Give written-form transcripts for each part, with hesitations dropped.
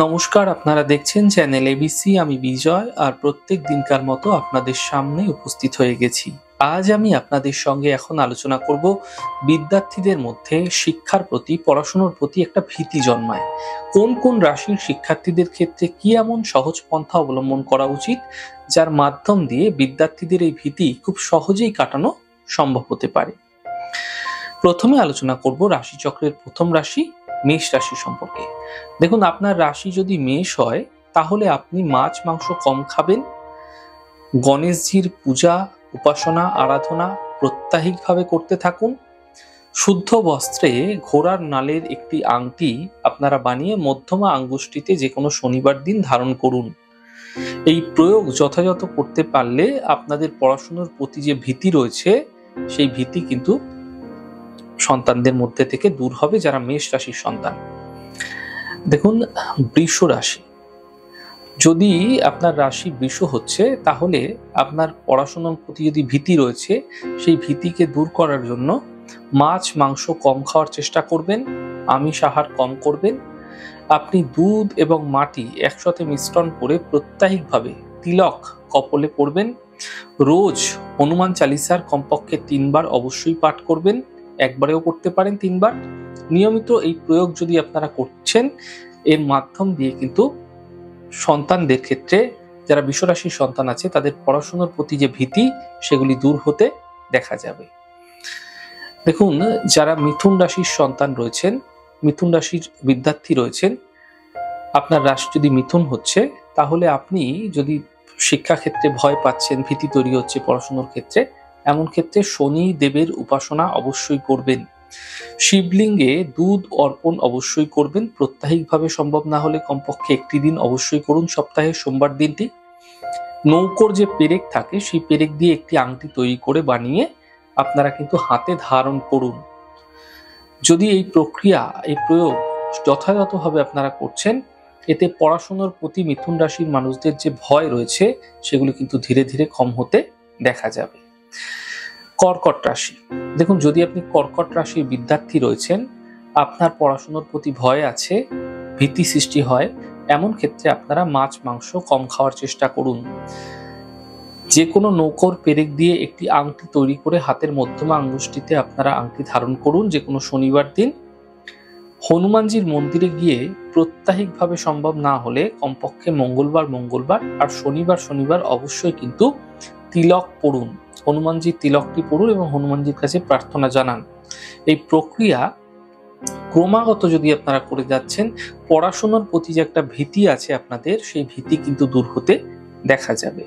নমস্কার, আপনারা দেখছেন চ্যানেল এবিসি। আমি বিজয়, আর প্রত্যেক দিনকার মতো আপনাদের সামনে উপস্থিত হয়ে গেছি। আজ আমি আপনাদের সঙ্গে এখন আলোচনা করব বিদ্যার্থীদের মধ্যে শিক্ষার প্রতি, পড়াশোনার প্রতি একটা ভীতি জন্মায়। কোন কোন রাশির শিক্ষার্থীদের ক্ষেত্রে কি এমন সহজ পন্থা অবলম্বন করা উচিত, যার মাধ্যম দিয়ে বিদ্যার্থীদের এই ভীতি খুব সহজেই কাটানো সম্ভব হতে পারে। প্রথমে আলোচনা করব রাশিচক্রের প্রথম রাশি মেষ রাশি সম্পর্কে। দেখুন, আপনার রাশি যদি মেষ হয় তাহলে আপনি মাছ মাংস কম খাবেন, গণেশজির পূজা উপাসনা আরাধনা প্রত্যাহিকভাবে করতে থাকুন। শুদ্ধ বস্ত্রে ঘোড়ার নালের একটি আংটি আপনারা বানিয়ে মধ্যমা আঙ্গুষ্টিতে যে কোনো শনিবার দিন ধারণ করুন। এই প্রয়োগ যথাযথ করতে পারলে আপনাদের পড়াশোনার প্রতি যে ভীতি রয়েছে সেই ভীতি কিন্তু সন্তানদের মধ্যে থেকে দূর হবে, যারা মেষ রাশির সন্তান। দেখুন, বৃষ রাশি, যদি আপনার রাশি বৃষ হচ্ছে তাহলে আপনার পড়াশোনার প্রতি যদি ভীতি রয়েছে সেই ভীতিকে দূর করার জন্য মাছ মাংস কম খাওয়ার চেষ্টা করবেন, আমিষ আহার কম করবেন। আপনি দুধ এবং মাটি একসাথে মিশ্রণ করে প্রত্যাহিকভাবে তিলক কপালে পড়বেন। রোজ হনুমান চালিসার কমপক্ষে 3 বার অবশ্যই পাঠ করবেন, একবারেও করতে পারেন 3 বার। নিয়মিত এই প্রয়োগ যদি আপনারা করছেন, এর মাধ্যম দিয়ে কিন্তু সন্তানদের ক্ষেত্রে, যারা বৃষ রাশির সন্তান আছে, তাদের পড়াশোনার প্রতি যে ভীতি সেগুলি দূর হতে দেখা যাবে। দেখুন, যারা মিথুন রাশির সন্তান রয়েছেন, মিথুন রাশির বিদ্যার্থী রয়েছেন, আপনার রাশি যদি মিথুন হচ্ছে তাহলে আপনি যদি শিক্ষাক্ষেত্রে ভয় পাচ্ছেন, ভীতি তৈরি হচ্ছে পড়াশোনার ক্ষেত্রে, এমন ক্ষেত্রে শনি দেবের উপাসনা অবশ্যই করবেন। শিবলিঙ্গে দুধ অর্পণ অবশ্যই করবেন, প্রত্যাহিকভাবে সম্ভব না হলে কমপক্ষে একটি দিন অবশ্যই করুন, সপ্তাহের সোমবার দিনটি। নৌকোর যে পেরেক থাকে সেই পেরেক দিয়ে একটি আংটি তৈরি করে বানিয়ে আপনারা কিন্তু হাতে ধারণ করুন। যদি এই প্রক্রিয়া, এই প্রয়োগ যথাযথভাবে আপনারা করছেন, এতে পড়াশোনার প্রতি মিথুন রাশির মানুষদের যে ভয় রয়েছে সেগুলো কিন্তু ধীরে ধীরে কম হতে দেখা যাবে। কর্কট রাশি, দেখুন, যদি আপনি কর্কট রাশির বিদ্যার্থী রয়েছেন, আপনার পড়াশোনার প্রতি ভয় আছে, ভীতি সৃষ্টি হয়, এমন ক্ষেত্রে আপনারা মাছ মাংস কম খাওয়ার চেষ্টা করুন। যে কোনো নৌকোর পেরেক দিয়ে একটি আংটি তৈরি করে হাতের মধ্যমা আঙ্গুষ্টিতে আপনারা আংটি ধারণ করুন যে কোনো শনিবার দিন। হনুমানজির মন্দিরে গিয়ে প্রত্যাহিকভাবে সম্ভব না হলে কমপক্ষে মঙ্গলবার আর শনিবার অবশ্যই কিন্তু তিলক পড়ুন, হনুমানজির তিলকটি পড়ুন এবং হনুমানজির কাছে প্রার্থনা জানান। এই প্রক্রিয়া ক্রমাগত যদি আপনারা করে যাচ্ছেন, পড়াশোনার প্রতি যে একটা ভীতি আছে আপনাদের, সেই ভীতি কিন্তু দূর হতে দেখা যাবে।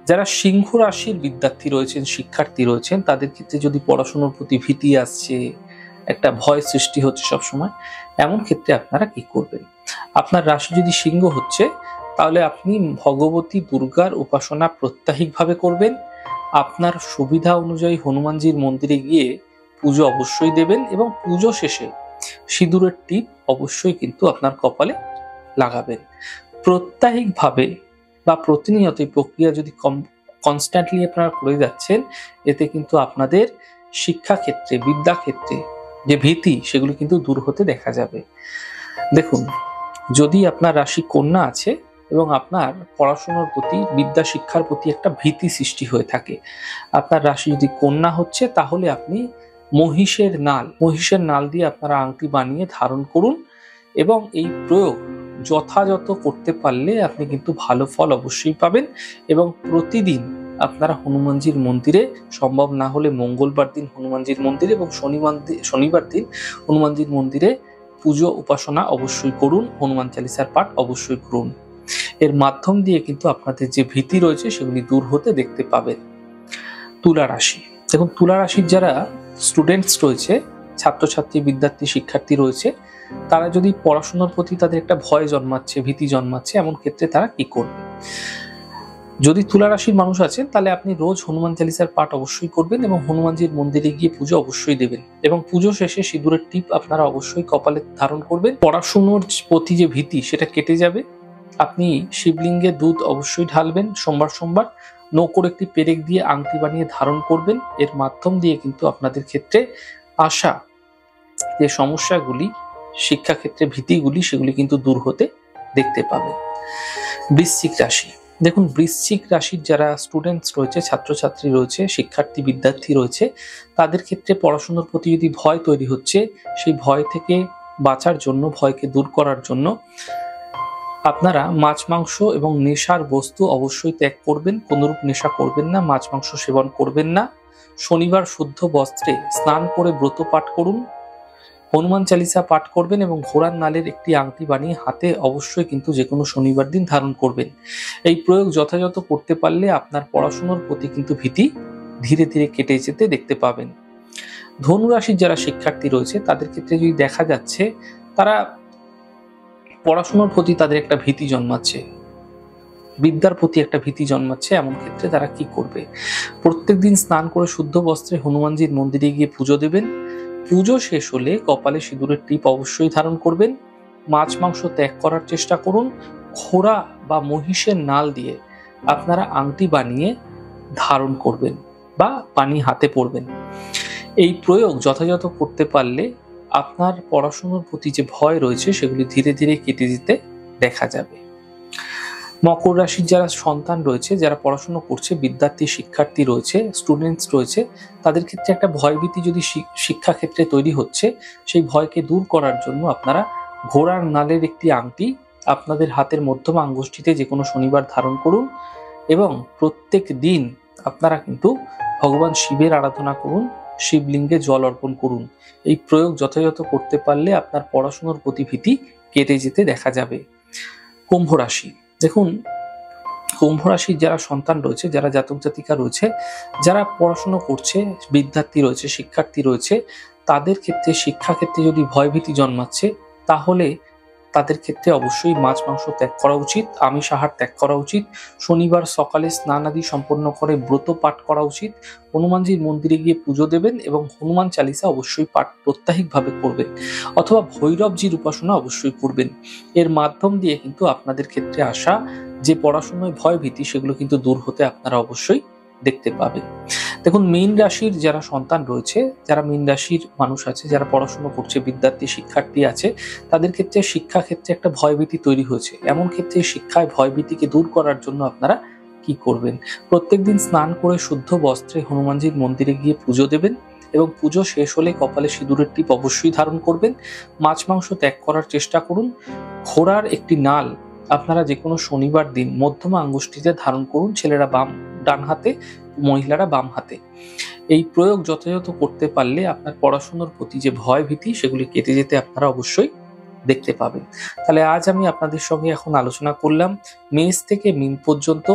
যারা সিংহ রাশির বিদ্যার্থী রয়েছেন, শিক্ষার্থী রয়েছেন, তাদের ক্ষেত্রে যদি পড়াশোনার প্রতি ভীতি আসছে, একটা ভয় সৃষ্টি হচ্ছে সবসময়, এমন ক্ষেত্রে আপনারা কি করবেন? আপনার রাশি যদি সিংহ হচ্ছে তাহলে আপনি ভগবতী দুর্গার উপাসনা প্রত্যাহিকভাবে করবেন। আপনার সুবিধা অনুযায়ী হনুমানজির মন্দিরে গিয়ে পুজো অবশ্যই দেবেন এবং পুজো শেষে সিঁদুরের টিপ অবশ্যই কিন্তু আপনার কপালে লাগাবেন। প্রত্যাহিকভাবে বা প্রতিনিয়ত এই প্রক্রিয়া যদি কনস্ট্যান্টলি আপনারা করে যাচ্ছেন, এতে কিন্তু আপনাদের শিক্ষাক্ষেত্রে, বিদ্যাক্ষেত্রে যে ভীতি সেগুলো কিন্তু দূর হতে দেখা যাবে। দেখুন, যদি আপনার রাশি কন্যা আছে এবং আপনার পড়াশোনার প্রতি, বিদ্যা শিক্ষার প্রতি একটা ভীতি সৃষ্টি হয়ে থাকে, আপনার রাশি যদি কন্যা হচ্ছে তাহলে আপনি মহিষের নাল দিয়ে আপনারা আংটি বানিয়ে ধারণ করুন এবং এই প্রয়োগ যথাযথ করতে পারলে আপনি কিন্তু ভালো ফল অবশ্যই পাবেন। এবং প্রতিদিন আপনারা হনুমানজির মন্দিরে, সম্ভব না হলে মঙ্গলবার দিন হনুমানজির মন্দিরে এবং শনিবার দিন হনুমানজির মন্দিরে পুজো উপাসনা অবশ্যই করুন, হনুমান চালিসার পাঠ অবশ্যই করুন। এর মাধ্যম দিয়ে কিন্তু আপনাদের যে ভীতি রয়েছে সেগুলি দূর হতে দেখতে পাবেন। তুলা রাশি, দেখুন, তুলা রাশির যারা স্টুডেন্টস রয়েছে, ছাত্রছাত্রী, বিদ্যার্থী, শিক্ষার্থী রয়েছে, তারা যদি পড়াশোনার প্রতি তাদের একটা ভয় জন্মাচ্ছে, ভীতি জন্মাচ্ছে, এমন ক্ষেত্রে তারা কি করবে? যদি তুলা রাশির মানুষ আছেন তাহলে আপনি রোজ হনুমান চালিসার পাঠ অবশ্যই করবেন এবং হনুমানজির মন্দিরে গিয়ে পুজো অবশ্যই দেবেন এবং পুজো শেষে সিঁদুরের টিপ আপনারা অবশ্যই কপালে ধারণ করবেন। পড়াশোনার প্রতি যে ভীতি সেটা কেটে যাবে। আপনি শিবলিঙ্গে দুধ অবশ্যই ঢালবেন সোমবার। নৌকোর একটি পেরেক দিয়ে আংটি বানিয়ে ধারণ করবেন। এর মাধ্যম দিয়ে কিন্তু আপনাদের ক্ষেত্রে আসা যে সমস্যাগুলি শিক্ষাক্ষেত্রে ভীতিগুলি সেগুলি কিন্তু দূর হতে দেখতে পাবেন। বৃশ্চিক রাশি, দেখুন বৃশ্চিক রাশির যারা স্টুডেন্টস রয়েছে, ছাত্রছাত্রী রয়েছে, শিক্ষার্থী বিদ্যার্থী রয়েছে, তাদের ক্ষেত্রে পড়াশোনার প্রতি যদি ভয় তৈরি হচ্ছে, সেই ভয় থেকে বাঁচার জন্য, ভয়কে দূর করার জন্য আপনারা মাছ মাংস এবং নেশার বস্তু অবশ্যই ত্যাগ করবেন। কোনরূপ নেশা করবেন না, মাছ মাংস সেবন করবেন না। শনিবার শুদ্ধ বস্ত্রে স্নান করে ব্রত পাঠ করুন, হনুমান চালিসা পাঠ করবেন এবং ঘোড়ার নালের একটি আংটি বানিয়ে হাতে অবশ্যই কিন্তু যে কোনো শনিবার দিন ধারণ করবেন। এই প্রয়োগ যথাযথ করতে পারলে আপনার পড়াশোনার প্রতি কিন্তু ভীতি ধীরে ধীরে কেটে যেতে দেখতে পাবেন। ধনুরাশির যারা শিক্ষার্থী রয়েছে তাদের ক্ষেত্রে যদি দেখা যাচ্ছে তারা পড়াশোনার প্রতি তাদের একটা ভীতি জন্মাচ্ছে, বিদ্যার প্রতি একটা ভীতি জন্মাচ্ছে, এমন ক্ষেত্রে তারা কি করবে? প্রত্যেকদিন স্নান করে শুদ্ধ বস্ত্রে হনুমানজির মন্দিরে গিয়ে পুজো দেবেন। পুজো শেষ হলে কপালে সিঁদুরের টিপ অবশ্যই ধারণ করবেন। মাছ মাংস ত্যাগ করার চেষ্টা করুন। ঘোড়া বা মহিষের নাল দিয়ে আপনারা আংটি বানিয়ে ধারণ করবেন বা পানি হাতে পড়বেন। এই প্রয়োগ যথাযথ করতে পারলে আপনার পড়াশোনার প্রতি যে ভয় রয়েছে সেগুলি ধীরে ধীরে কেটে যেতে দেখা যাবে। মকর রাশির যারা সন্তান রয়েছে, যারা পড়াশোনা করছে, বিদ্যার্থী শিক্ষার্থী রয়েছে, স্টুডেন্টস রয়েছে, তাদের ক্ষেত্রে একটা ভয়ভীতি যদি শিক্ষাক্ষেত্রে তৈরি হচ্ছে, সেই ভয়কে দূর করার জন্য আপনারা ঘোড়ার নালের একটি আংটি আপনাদের হাতের মধ্যম আঙ্গুষ্ঠিতে যে কোনো শনিবার ধারণ করুন এবং প্রত্যেক দিন আপনারা কিন্তু ভগবান শিবের আরাধনা করুন, শিবলিঙ্গে জল অর্পণ করুন। এই প্রয়োগ যথাযথ করতে পারলে আপনার পড়াশোনার প্রতি ভীতি কেটে যেতে দেখা যাবে। কুম্ভ রাশি, দেখুন কুম্ভ রাশির যারা সন্তান রয়েছে, যারা জাতক জাতিকা রয়েছে, যারা পড়াশোনা করছে, বিদ্যার্থী রয়েছে, শিক্ষার্থী রয়েছে, তাদের ক্ষেত্রে শিক্ষাক্ষেত্রে যদি ভয়ভীতি জন্মাচ্ছে, তাহলে তাদের ক্ষেত্রে অবশ্যই মাছ মাংস ত্যাগ করা উচিত, আমিষ আহার ত্যাগ করা উচিত। শনিবার সকালে স্নান আদি সম্পন্ন করে ব্রত পাঠ করা উচিত। হনুমানজির মন্দিরে গিয়ে পুজো দেবেন এবং হনুমান চালিসা অবশ্যই পাঠ প্রত্যাহিকভাবে করবেন, অথবা ভৈরবজির উপাসনা অবশ্যই করবেন। এর মাধ্যম দিয়ে কিন্তু আপনাদের ক্ষেত্রে আসা যে পড়াশোনায় ভয় ভীতি সেগুলো কিন্তু দূর হতে আপনারা অবশ্যই দেখতে পাবেন। দেখুন মীন রাশির যারা সন্তান রয়েছে, যারা মীন রাশির মানুষ আছে, যারা পড়াশোনা করছে, বিদ্যার্থী শিক্ষার্থী আছে, তাদের ক্ষেত্রে শিক্ষাক্ষেত্রে একটা ভয়ভীতি তৈরি হয়েছে। এমন ক্ষেত্রে শিক্ষায় ভয়ভীতিকে দূর করার জন্য আপনারা কি করবেন? প্রত্যেকদিন স্নান করে শুদ্ধ বস্ত্রে হনুমানজির মন্দিরে গিয়ে পুজো দেবেন এবং পুজো শেষ হলে কপালে সিঁদুরের টিপ অবশ্যই ধারণ করবেন। মাছ মাংস ত্যাগ করার চেষ্টা করুন। ঘোড়ার একটি নাল আপনারা যে কোনো শনিবার দিন মধ্যমা আঙ্গুষ্ঠিতে ধারণ করুন, ছেলেরা ডান হাতে, মহিলারা বাম হাতে। এই প্রয়োগ যথাযথ করতে পারলে আপনার পড়াশোনার প্রতি যে ভয় ভীতি সেগুলি কেটে যেতে আপনারা অবশ্যই দেখতে পাবেন। তাহলে আজ আমি আপনাদের সঙ্গে এখন আলোচনা করলাম মেষ থেকে মীন পর্যন্ত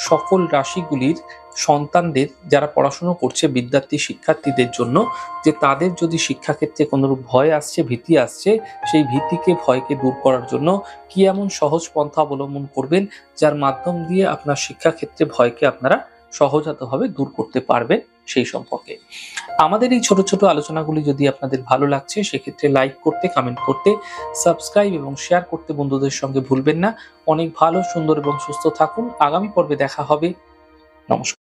সকল রাশিগুলির সন্তানদের, যারা পড়াশোনা করছে, বিদ্যার্থী শিক্ষার্থীদের জন্য, যে তাদের যদি শিক্ষাক্ষেত্রে কোনোরূপ ভয় আসছে, ভীতি আসছে, সেই ভীতিকে, ভয়কে দূর করার জন্য কি এমন সহজ পন্থা অবলম্বন করবেন যার মাধ্যম দিয়ে আপনার শিক্ষাক্ষেত্রে ভয়কে আপনারা সহজাতভাবে দূর করতে পারবেন সেই সম্পর্কে। আমাদের এই ছোট ছোট আলোচনাগুলি যদি আপনাদের ভালো লাগছে, সেক্ষেত্রে লাইক করতে, কমেন্ট করতে, সাবস্ক্রাইব এবং শেয়ার করতে বন্ধুদের সঙ্গে ভুলবেন না। অনেক ভালো, সুন্দর এবং সুস্থ থাকুন। আগামী পর্বে দেখা হবে। নমস্কার।